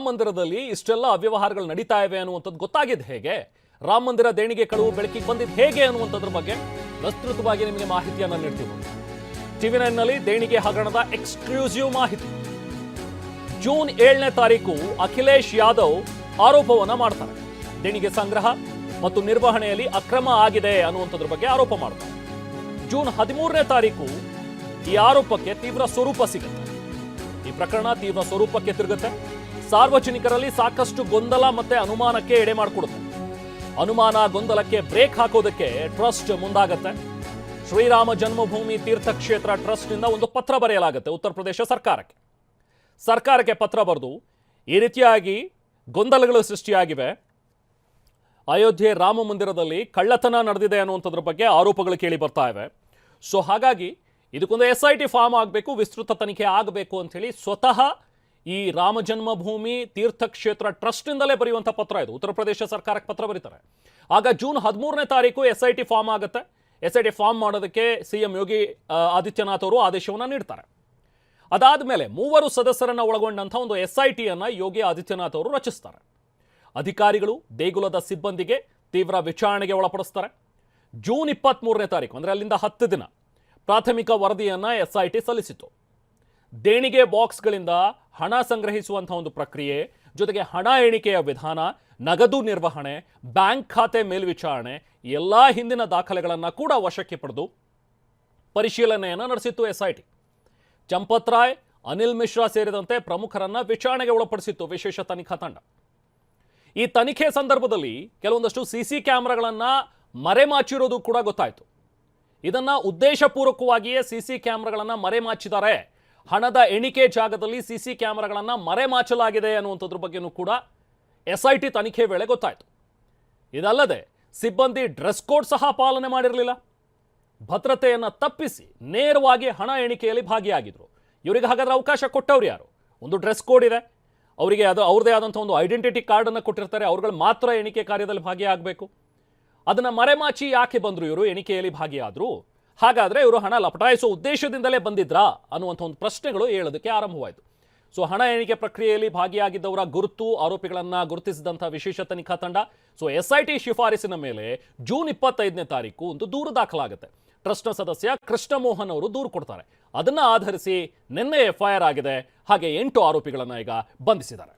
ಮಂದಿರದಲ್ಲಿ ಇಷ್ಟೆಲ್ಲ ಅವ್ಯವಹಾರಗಳು ನಡೀತಾ ಇವೆ ಅನ್ನುವಂಥದ್ದು ಗೊತ್ತಾಗಿದ್ದು ಹೇಗೆ? ರಾಮ ಮಂದಿರ ದೇಣಿಗೆ ಕಳುವು ಬೆಳಕಿಗೆ ಬಂದಿದ್ದು ಹೇಗೆ ಅನ್ನುವಂಥದ್ರ ಬಗ್ಗೆ ವಿಸ್ತೃತವಾಗಿ ನಿಮಗೆ ಮಾಹಿತಿಯನ್ನು ನೀಡ್ತೀವಿ. TV9 ನಲ್ಲಿ ದೇಣಿಗೆ ಹಗರಣದ ಎಕ್ಸ್ಕ್ಲೂಸಿವ್ ಮಾಹಿತಿ. ಜೂನ್ 7ನೇ ತಾರೀಕು ಅಖಿಲೇಶ್ ಯಾದವ್ ಆರೋಪವನ್ನ ಮಾಡ್ತಾರೆ. ದೇಣಿಗೆ ಸಂಗ್ರಹ ಮತ್ತು ನಿರ್ವಹಣೆಯಲ್ಲಿ ಅಕ್ರಮ ಆಗಿದೆ ಅನ್ನುವಂಥದ್ರ ಬಗ್ಗೆ ಆರೋಪ ಮಾಡ್ತಾರೆ. ಜೂನ್ 13ನೇ ತಾರೀಕು ಈ ಆರೋಪಕ್ಕೆ ತೀವ್ರ ಸ್ವರೂಪ ಸಿಗುತ್ತೆ. ಈ ಪ್ರಕರಣ ತೀವ್ರ ಸ್ವರೂಪಕ್ಕೆ ತಿರುಗುತ್ತೆ. ಸಾರ್ವಜನಿಕರಲ್ಲಿ ಸಾಕಷ್ಟು ಗೊಂದಲ ಮತ್ತೆ ಅನುಮಾನಕ್ಕೆ ಎಡೆ ಮಾಡಿಕೊಡುತ್ತೆ. ಅನುಮಾನ ಗೊಂದಲಕ್ಕೆ ಬ್ರೇಕ್ ಹಾಕೋದಕ್ಕೆ ಟ್ರಸ್ಟ್ ಮುಂದಾಗತ್ತೆ. ಶ್ರೀರಾಮ ಜನ್ಮಭೂಮಿ ತೀರ್ಥಕ್ಷೇತ್ರ ಟ್ರಸ್ಟ್ನಿಂದ ಒಂದು ಪತ್ರ ಬರೆಯಲಾಗುತ್ತೆ ಉತ್ತರ ಪ್ರದೇಶ ಸರ್ಕಾರಕ್ಕೆ ಪತ್ರ ಬರೆದು ಈ ರೀತಿಯಾಗಿ ಗೊಂದಲಗಳು ಸೃಷ್ಟಿಯಾಗಿವೆ. ಅಯೋಧ್ಯೆ ರಾಮ ಮಂದಿರದಲ್ಲಿ ಕಳ್ಳತನ ನಡೆದಿದೆ ಅನ್ನುವಂಥದ್ರ ಬಗ್ಗೆ ಆರೋಪಗಳು ಕೇಳಿ ಬರ್ತಾ ಇವೆ. ಸೊ ಹಾಗಾಗಿ ಇದಕ್ಕೊಂದು SIT ಫಾರ್ಮ್ ಆಗಬೇಕು, ವಿಸ್ತೃತ ತನಿಖೆ ಆಗಬೇಕು ಅಂತ ಹೇಳಿ ಸ್ವತಃ ಈ ರಾಮ ಜನ್ಮಭೂಮಿ ತೀರ್ಥಕ್ಷೇತ್ರ ಟ್ರಸ್ಟ್ನಿಂದಲೇ ಬರೆಯುವಂಥ ಪತ್ರ ಇದು. ಉತ್ತರ ಪ್ರದೇಶ ಸರ್ಕಾರಕ್ಕೆ ಪತ್ರ ಬರೀತಾರೆ. ಆಗ ಜೂನ್ 13ನೇ ತಾರೀಕು SIT ಫಾರ್ಮ್ ಆಗುತ್ತೆ. SIT ಫಾರ್ಮ್ ಮಾಡೋದಕ್ಕೆ CM ಯೋಗಿ ಆದಿತ್ಯನಾಥ್ ಅವರು ಆದೇಶವನ್ನು ನೀಡ್ತಾರೆ. ಅದಾದ ಮೇಲೆ 3 ಸದಸ್ಯರನ್ನು ಒಳಗೊಂಡಂಥ ಒಂದು SITಯನ್ನು ಯೋಗಿ ಆದಿತ್ಯನಾಥ್ ಅವರು ರಚಿಸ್ತಾರೆ. ಅಧಿಕಾರಿಗಳು ದೇಗುಲದ ಸಿಬ್ಬಂದಿಗೆ ತೀವ್ರ ವಿಚಾರಣೆಗೆ ಒಳಪಡಿಸ್ತಾರೆ. ಜೂನ್ 23ನೇ ತಾರೀಕು ಅಂದರೆ ಅಲ್ಲಿಂದ 10 ದಿನ ಪ್ರಾಥಮಿಕ ವರದಿಯನ್ನು SIT ಸಲ್ಲಿಸಿತು. ದೇಣಿಗೆ ಬಾಕ್ಸ್ಗಳಿಂದ ಹಣ ಸಂಗ್ರಹಿಸುವಂಥ ಒಂದು ಪ್ರಕ್ರಿಯೆ, ಜೊತೆಗೆ ಹಣ ಎಣಿಕೆಯ ವಿಧಾನ, ನಗದು ನಿರ್ವಹಣೆ, ಬ್ಯಾಂಕ್ ಖಾತೆ ಮೇಲ್ವಿಚಾರಣೆ ಎಲ್ಲ ಹಿಂದಿನ ದಾಖಲೆಗಳನ್ನು ಕೂಡ ವಶಕ್ಕೆ ಪಡೆದು ಪರಿಶೀಲನೆಯನ್ನು ನಡೆಸಿತ್ತು SIT. ಚಂಪತ್ ರಾಯ್, ಅನಿಲ್ ಮಿಶ್ರಾ ಸೇರಿದಂತೆ ಪ್ರಮುಖರನ್ನ ವಿಚಾರಣೆಗೆ ಒಳಪಡಿಸಿತ್ತು ವಿಶೇಷ ತನಿಖಾ ತಂಡ. ಈ ತನಿಖೆ ಸಂದರ್ಭದಲ್ಲಿ ಕೆಲವೊಂದಷ್ಟು CC ಕ್ಯಾಮ್ರಾಗಳನ್ನು ಮರೆಮಾಚಿರೋದು ಕೂಡ ಗೊತ್ತಾಯಿತು. ಇದನ್ನ ಉದ್ದೇಶಪೂರ್ವಕವಾಗಿಯೇ CC ಕ್ಯಾಮ್ರಾಗಳನ್ನು ಮರೆಮಾಚಿದ್ದಾರೆ, ಹಣದ ಎಣಿಕೆ ಜಾಗದಲ್ಲಿ CC ಕ್ಯಾಮ್ರಾಗಳನ್ನು ಮರೆಮಾಚಲಾಗಿದೆ ಅನ್ನುವಂಥದ್ರ ಬಗ್ಗೆನೂ ಕೂಡ SIT ತನಿಖೆ ವೇಳೆ ಗೊತ್ತಾಯಿತು. ಇದಲ್ಲದೆ ಸಿಬ್ಬಂದಿ ಡ್ರೆಸ್ ಕೋಡ್ ಸಹ ಪಾಲನೆ ಮಾಡಿರಲಿಲ್ಲ. ಭದ್ರತೆಯನ್ನು ತಪ್ಪಿಸಿ ನೇರವಾಗಿ ಹಣ ಎಣಿಕೆಯಲ್ಲಿ ಭಾಗಿಯಾಗಿದ್ರು. ಇವರಿಗೆ ಹಾಗಾದ್ರೆ ಅವಕಾಶ ಕೊಟ್ಟವ್ರು ಯಾರು? ಒಂದು ಡ್ರೆಸ್ ಕೋಡ್ ಇದೆ, ಅವರಿಗೆ ಅದು ಅವ್ರದೇ ಆದಂಥ ಒಂದು ಐಡೆಂಟಿಟಿ ಕಾರ್ಡನ್ನು ಕೊಟ್ಟಿರ್ತಾರೆ, ಅವ್ರುಗಳು ಮಾತ್ರ ಎಣಿಕೆ ಕಾರ್ಯದಲ್ಲಿ ಭಾಗಿಯಾಗಬೇಕು. ಅದನ್ನು ಮರೆಮಾಚಿ ಯಾಕೆ ಬಂದರು ಇವರು ಎಣಿಕೆಯಲ್ಲಿ ಭಾಗಿಯಾದರು? ಹಾಗಾದರೆ ಇವರು ಹಣ ಲಪಟಾಯಿಸೋ ಉದ್ದೇಶದಿಂದಲೇ ಬಂದಿದ್ರಾ ಅನ್ನುವಂಥ ಒಂದು ಪ್ರಶ್ನೆಗಳು ಏಳೋದಕ್ಕೆ ಆರಂಭವಾಯಿತು. ಸೊ ಹಣ ಎಣಿಕೆ ಪ್ರಕ್ರಿಯೆಯಲ್ಲಿ ಭಾಗಿಯಾಗಿದ್ದವರ ಗುರುತು, ಆರೋಪಿಗಳನ್ನು ಗುರುತಿಸಿದಂಥ ವಿಶೇಷ ತನಿಖಾ ತಂಡ SIT ಶಿಫಾರಸಿನ ಮೇಲೆ ಜೂನ್ 25ನೇ ತಾರೀಕು ಒಂದು ದೂರು ದಾಖಲಾಗುತ್ತೆ. ಟ್ರಸ್ಟ್ನ ಸದಸ್ಯ ಕೃಷ್ಣ ಮೋಹನ್ ಅವರು ದೂರು ಕೊಡ್ತಾರೆ. ಅದನ್ನು ಆಧರಿಸಿ ನಿನ್ನೆ FIR ಆಗಿದೆ. ಹಾಗೆ 8 ಆರೋಪಿಗಳನ್ನು ಈಗ ಬಂಧಿಸಿದ್ದಾರೆ.